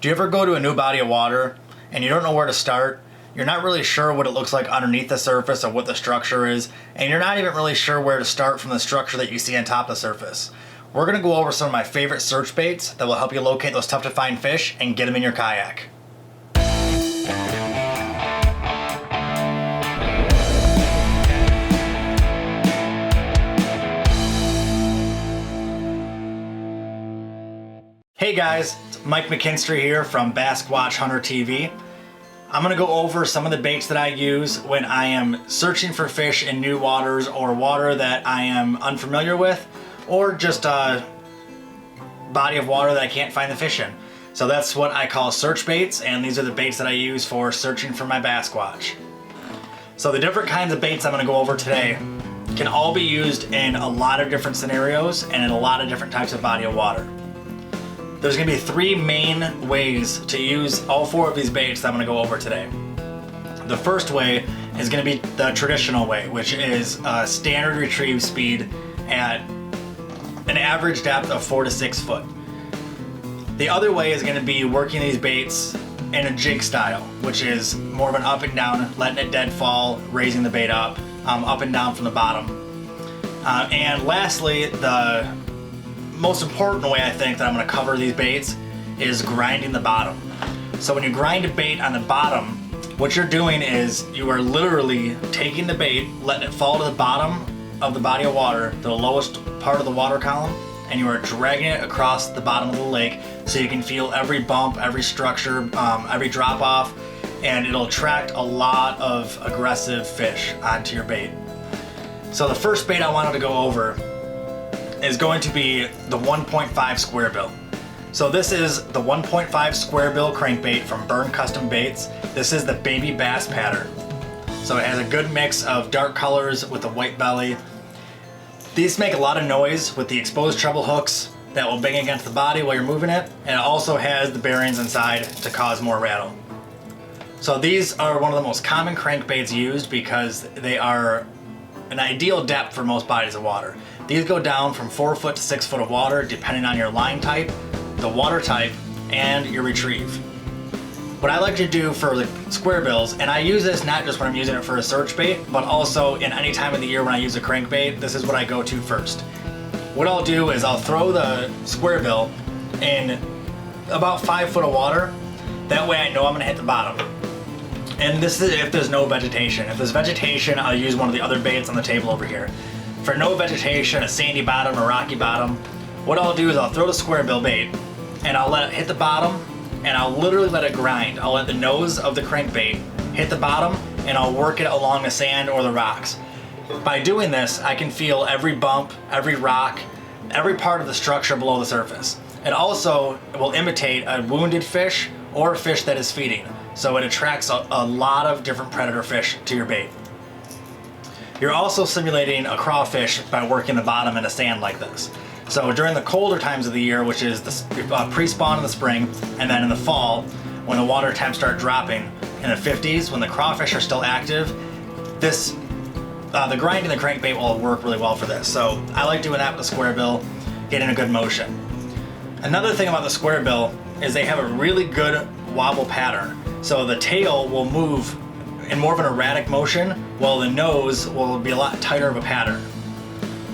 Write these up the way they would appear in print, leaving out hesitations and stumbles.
Do you ever go to a new body of water and you don't know where to start? You're not really sure what it looks like underneath the surface or what the structure is, and you're not even really sure where to start from the structure that you see on top of the surface. We're going to go over some of my favorite search baits that will help you locate those tough to find fish and get them in your kayak. Hey guys, it's Mike McKinstry here from Bassquatch Hunter TV. I'm going to go over some of the baits that I use when I am searching for fish in new waters or water that I am unfamiliar with, or just a body of water that I can't find the fish in. So that's what I call search baits, and these are the baits that I use for searching for my Bassquatch. So the different kinds of baits I'm going to go over today can all be used in a lot of different scenarios and in a lot of different types of body of water. There's going to be three main ways to use all four of these baits that I'm going to go over today. The first way is going to be the traditional way, which is a standard retrieve speed at an average depth of 4 to 6 foot. The other way is going to be working these baits in a jig style, which is more of an up and down, letting it dead fall, raising the bait up and down from the bottom. And lastly, the most important way I think that I'm going to cover these baits is grinding the bottom. So when you grind a bait on the bottom, what you're doing is you are literally taking the bait, letting it fall to the bottom of the body of water, the lowest part of the water column, and you are dragging it across the bottom of the lake so you can feel every bump, every structure, every drop off, and it'll attract a lot of aggressive fish onto your bait. So the first bait I wanted to go over is going to be the 1.5 square bill. So this is the 1.5 square bill crankbait from Burn Custom Baits. This is the baby bass pattern. So it has a good mix of dark colors with a white belly. These make a lot of noise with the exposed treble hooks that will bang against the body while you're moving it, and it also has the bearings inside to cause more rattle. So these are one of the most common crankbaits used because they are an ideal depth for most bodies of water. These go down from 4 foot to 6 foot of water depending on your line type, the water type, and your retrieve. What I like to do for the square bills, and I use this not just when I'm using it for a search bait, but also in any time of the year when I use a crankbait, this is what I go to first. What I'll do is I'll throw the square bill in about 5 foot of water. That way I know I'm gonna hit the bottom. And this is if there's no vegetation. If there's vegetation, I'll use one of the other baits on the table over here. For no vegetation, a sandy bottom or rocky bottom, what I'll do is I'll throw the square bill bait and I'll let it hit the bottom and I'll literally let it grind. I'll let the nose of the crankbait hit the bottom and I'll work it along the sand or the rocks. By doing this, I can feel every bump, every rock, every part of the structure below the surface. It also will imitate a wounded fish or a fish that is feeding. So it attracts a lot of different predator fish to your bait. You're also simulating a crawfish by working the bottom in the sand like this. So during the colder times of the year, which is the pre-spawn in the spring, and then in the fall, when the water temps start dropping, in the 50s, when the crawfish are still active, the grinding the crankbait will work really well for this. So I like doing that with the square bill, getting a good motion. Another thing about the square bill is they have a really good wobble pattern. So the tail will move in more of an erratic motion, while the nose will be a lot tighter of a pattern.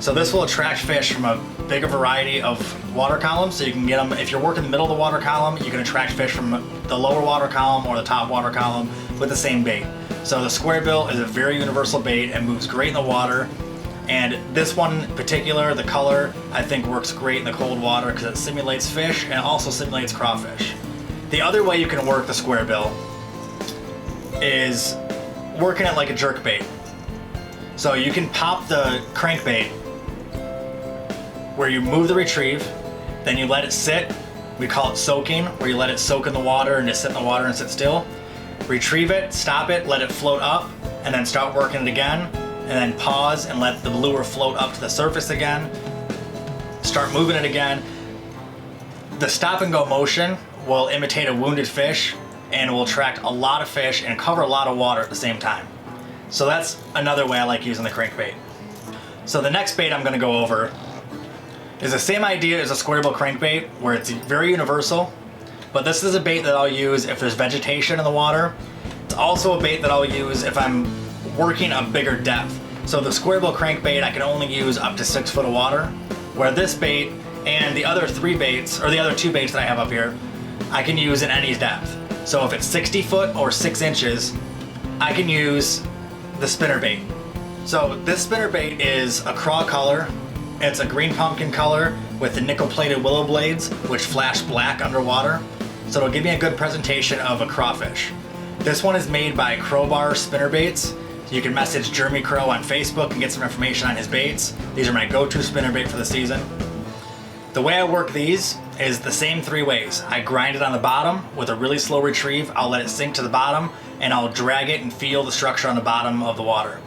So this will attract fish from a bigger variety of water columns, so you can get them, if you're working the middle of the water column, you can attract fish from the lower water column or the top water column with the same bait. So the square bill is a very universal bait and moves great in the water. And this one in particular, the color, I think works great in the cold water because it simulates fish and also simulates crawfish. The other way you can work the square bill is working it like a jerk bait. So you can pop the crankbait where you move the retrieve, then you let it sit. We call it soaking, where you let it soak in the water and just sit in the water and sit still. Retrieve it, stop it, let it float up, and then start working it again, and then pause and let the lure float up to the surface again. Start moving it again. The stop and go motion will imitate a wounded fish and will attract a lot of fish and cover a lot of water at the same time. So that's another way I like using the crankbait. So the next bait I'm going to go over is the same idea as a square bill crankbait, where it's very universal. But this is a bait that I'll use if there's vegetation in the water. It's also a bait that I'll use if I'm working a bigger depth. So the square bill crankbait I can only use up to 6 foot of water, where this bait and the other 3 baits, or the other 2 baits that I have up here, I can use in any depth. So if it's 60 foot or 6 inches, I can use the spinnerbait. So this spinnerbait is a craw color. It's a green pumpkin color with the nickel plated willow blades, which flash black underwater. So it'll give me a good presentation of a crawfish. This one is made by Crowbar Spinnerbaits. You can message Jeremy Crow on Facebook and get some information on his baits. These are my go-to spinnerbait for the season. The way I work these is the same 3 ways. I grind it on the bottom with a really slow retrieve. I'll let it sink to the bottom and I'll drag it and feel the structure on the bottom of the water.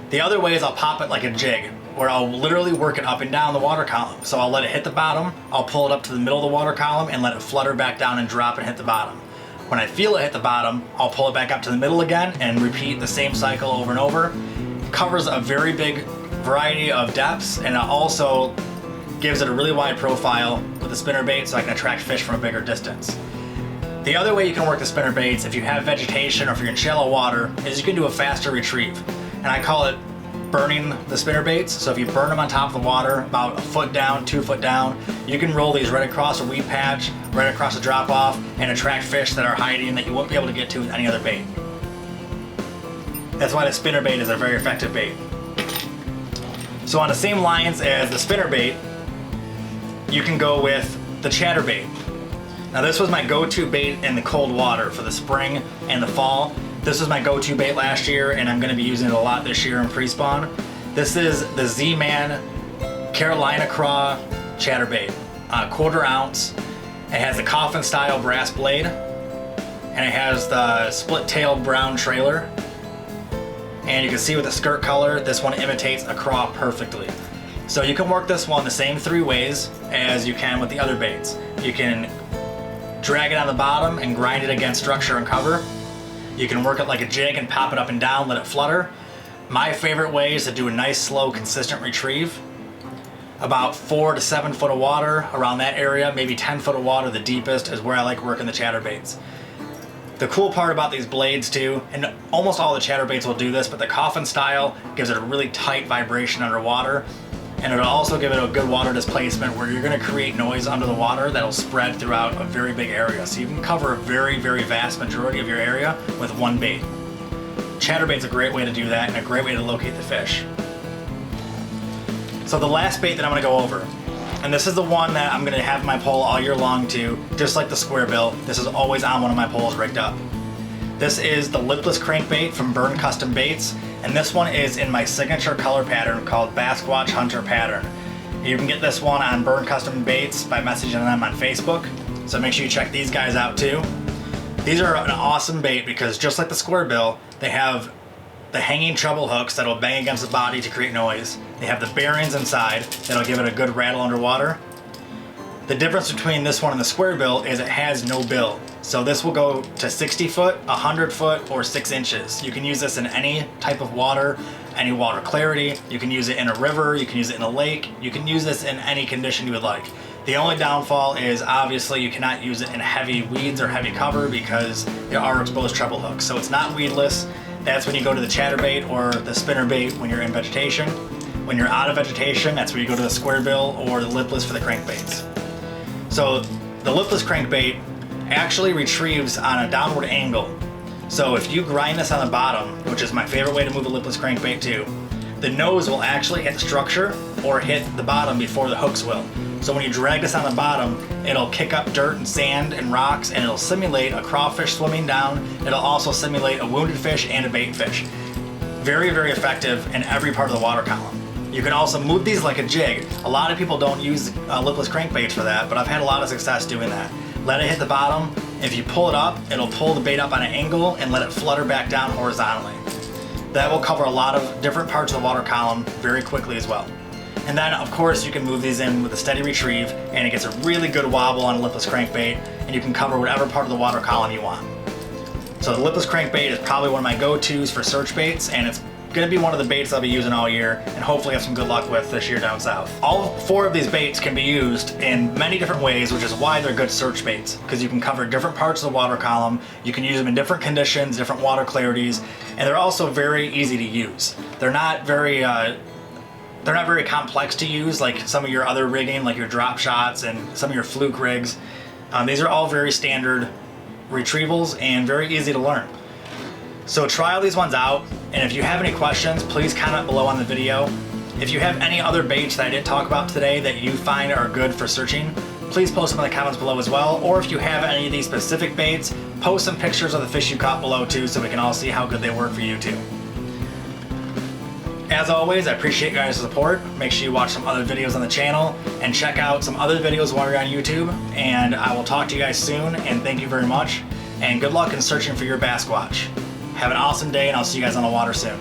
The other way is I'll pop it like a jig, where I'll literally work it up and down the water column. So I'll let it hit the bottom, I'll pull it up to the middle of the water column and let it flutter back down and drop and hit the bottom. When I feel it hit the bottom, I'll pull it back up to the middle again and repeat the same cycle over and over. It covers a very big variety of depths, and it also gives it a really wide profile with the spinnerbait so I can attract fish from a bigger distance. The other way you can work the spinnerbaits if you have vegetation or if you're in shallow water is you can do a faster retrieve. And I call it burning the spinnerbaits. So if you burn them on top of the water, about 1 foot down, 2 foot down, you can roll these right across a weed patch, right across a drop off, and attract fish that are hiding that you won't be able to get to with any other bait. That's why the spinnerbait is a very effective bait. So on the same lines as the spinnerbait, you can go with the chatterbait. Now this was my go-to bait in the cold water for the spring and the fall. This was my go-to bait last year, and I'm going to be using it a lot this year in pre-spawn. This is the Z-Man Carolina Craw Chatterbait, 1/4 ounce. It has the coffin style brass blade, and it has the split-tailed brown trailer. And you can see with the skirt color, this one imitates a craw perfectly. So you can work this one the same 3 ways as you can with the other baits. You can drag it on the bottom and grind it against structure and cover. You can work it like a jig and pop it up and down, let it flutter. My favorite way is to do a nice, slow, consistent retrieve. About 4 to 7 foot of water, around that area, maybe 10 foot of water, the deepest, is where I like working the chatterbaits. The cool part about these blades too, and almost all the chatterbaits will do this, but the coffin style gives it a really tight vibration underwater. And it'll also give it a good water displacement where you're going to create noise under the water that'll spread throughout a very big area. So you can cover a very, very vast majority of your area with one bait. Chatterbait's a great way to do that and a great way to locate the fish. So the last bait that I'm going to go over, and this is the one that I'm going to have my pole all year long too, just like the square bill. This is always on one of my poles rigged up. This is the Lipless crankbait from Burn Custom Baits, and this one is in my signature color pattern called Bassquatch Hunter Pattern. You can get this one on Burn Custom Baits by messaging them on Facebook, so make sure you check these guys out too. These are an awesome bait because just like the square bill, they have the hanging treble hooks that'll bang against the body to create noise. They have the bearings inside that'll give it a good rattle underwater. The difference between this one and the square bill is it has no bill. So this will go to 60 foot, 100 foot, or 6 inches. You can use this in any type of water, any water clarity. You can use it in a river, you can use it in a lake. You can use this in any condition you would like. The only downfall is obviously you cannot use it in heavy weeds or heavy cover because there are exposed treble hooks. So it's not weedless. That's when you go to the chatterbait or the spinnerbait when you're in vegetation. When you're out of vegetation, that's where you go to the square bill or the lipless for the crankbaits. So the lipless crankbait actually retrieves on a downward angle. So if you grind this on the bottom, which is my favorite way to move a lipless crankbait too, the nose will actually hit the structure or hit the bottom before the hooks will. So when you drag this on the bottom, it'll kick up dirt and sand and rocks, and it'll simulate a crawfish swimming down. It'll also simulate a wounded fish and a bait fish. Very, very effective in every part of the water column. You can also move these like a jig. A lot of people don't use lipless crankbaits for that, but I've had a lot of success doing that. Let it hit the bottom. If you pull it up, it'll pull the bait up on an angle and let it flutter back down horizontally. That will cover a lot of different parts of the water column very quickly as well. And then of course you can move these in with a steady retrieve, and it gets a really good wobble on a lipless crankbait, and you can cover whatever part of the water column you want. So the lipless crankbait is probably one of my go-tos for search baits, and it's gonna be one of the baits I'll be using all year and hopefully have some good luck with this year down south. All 4 of these baits can be used in many different ways, which is why they're good search baits, because you can cover different parts of the water column, you can use them in different conditions, different water clarities, and they're also very easy to use. They're not very complex to use like some of your other rigging, like your drop shots and some of your fluke rigs. These are all very standard retrievals and very easy to learn. So try all these ones out, and if you have any questions, please comment below on the video. If you have any other baits that I didn't talk about today that you find are good for searching, please post them in the comments below as well. Or if you have any of these specific baits, post some pictures of the fish you caught below too, so we can all see how good they work for you too. As always, I appreciate you guys' support. Make sure you watch some other videos on the channel and check out some other videos while you're on YouTube. And I will talk to you guys soon, and thank you very much. And good luck in searching for your Bassquatch. Have an awesome day, and I'll see you guys on the water soon.